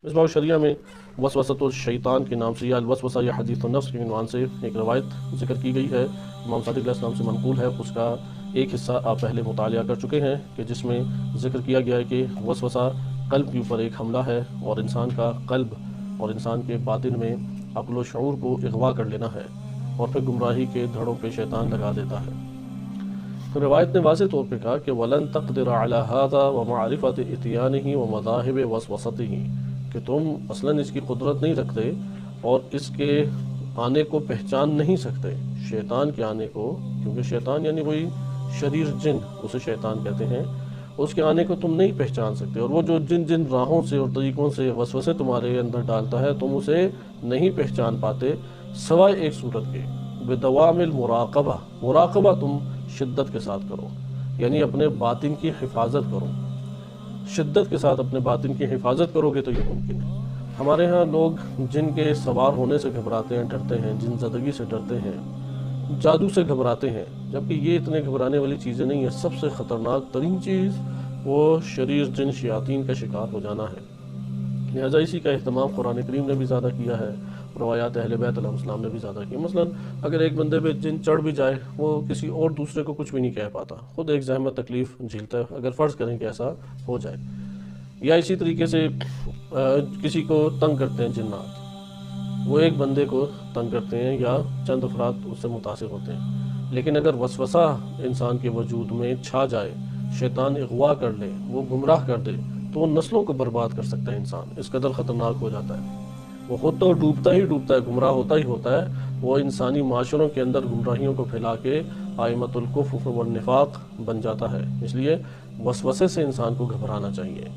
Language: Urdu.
مصباح الشریعہ میں وسوسۃ الشیطان کے نام سے یا الوسوسہ یا حدیث النفس کے عنوان سے ایک روایت ذکر کی گئی ہے، امام صادق علیہ السلام سے منقول ہے۔ اس کا ایک حصہ آپ پہلے مطالعہ کر چکے ہیں کہ جس میں ذکر کیا گیا ہے کہ وسوسہ قلب کے اوپر ایک حملہ ہے اور انسان کا قلب اور انسان کے باطن میں عقل و شعور کو اغوا کر لینا ہے اور پھر گمراہی کے دھڑوں پہ شیطان لگا دیتا ہے۔ روایت نے واضح طور پہ کہا کہ وَلَن تَقْدِرَ عَلَى هَذَا وَمَعْرِفَةِ إِتْيَانِهِ وَمَذَاهِبِ وَسْوَسَتِهِ کہ تم اصلاً اس کی قدرت نہیں رکھتے اور اس کے آنے کو پہچان نہیں سکتے، شیطان کے آنے کو، کیونکہ شیطان یعنی کوئی شریر جن، اسے شیطان کہتے ہیں، اس کے آنے کو تم نہیں پہچان سکتے، اور وہ جو جن راہوں سے اور طریقوں سے وسوسے تمہارے اندر ڈالتا ہے تم اسے نہیں پہچان پاتے سوائے ایک صورت کے، بدوام المراقبہ، مراقبہ تم شدت کے ساتھ کرو، یعنی اپنے باطن کی حفاظت کرو، شدت کے ساتھ اپنے باطن کی حفاظت کرو گے تو یہ ممکن ہے۔ ہمارے ہاں لوگ جن کے سوار ہونے سے گھبراتے ہیں، ڈرتے ہیں، جن زدگی سے ڈرتے ہیں، جادو سے گھبراتے ہیں، جبکہ یہ اتنے گھبرانے والی چیزیں نہیں ہیں۔ سب سے خطرناک ترین چیز وہ شریر جن شیاطین کا شکار ہو جانا ہے، لہٰذا اسی کا اہتمام قرآن کریم نے بھی زیادہ کیا ہے، روایات اہل بیت علیہ السلام نے بھی زیادہ کیا۔ مثلا اگر ایک بندے پہ جن چڑھ بھی جائے، وہ کسی اور دوسرے کو کچھ بھی نہیں کہہ پاتا، خود ایک زحمت تکلیف جھیلتا ہے، اگر فرض کریں کہ ایسا ہو جائے۔ یا اسی طریقے سے کسی کو تنگ کرتے ہیں جنات، وہ ایک بندے کو تنگ کرتے ہیں یا چند افراد اس سے متاثر ہوتے ہیں، لیکن اگر وسوسہ انسان کے وجود میں چھا جائے، شیطان اغوا کر لے، وہ گمراہ کر دے، تو وہ نسلوں کو برباد کر سکتا ہے انسان، اس قدر خطرناک ہو جاتا ہے۔ وہ خود تو ڈوبتا ہی ڈوبتا ہے، گمراہ ہوتا ہی ہوتا ہے، وہ انسانی معاشروں کے اندر گمراہیوں کو پھیلا کے ائمۃ الکفر والنفاق بن جاتا ہے۔ اس لیے وسوسے سے انسان کو گھبرانا چاہیے۔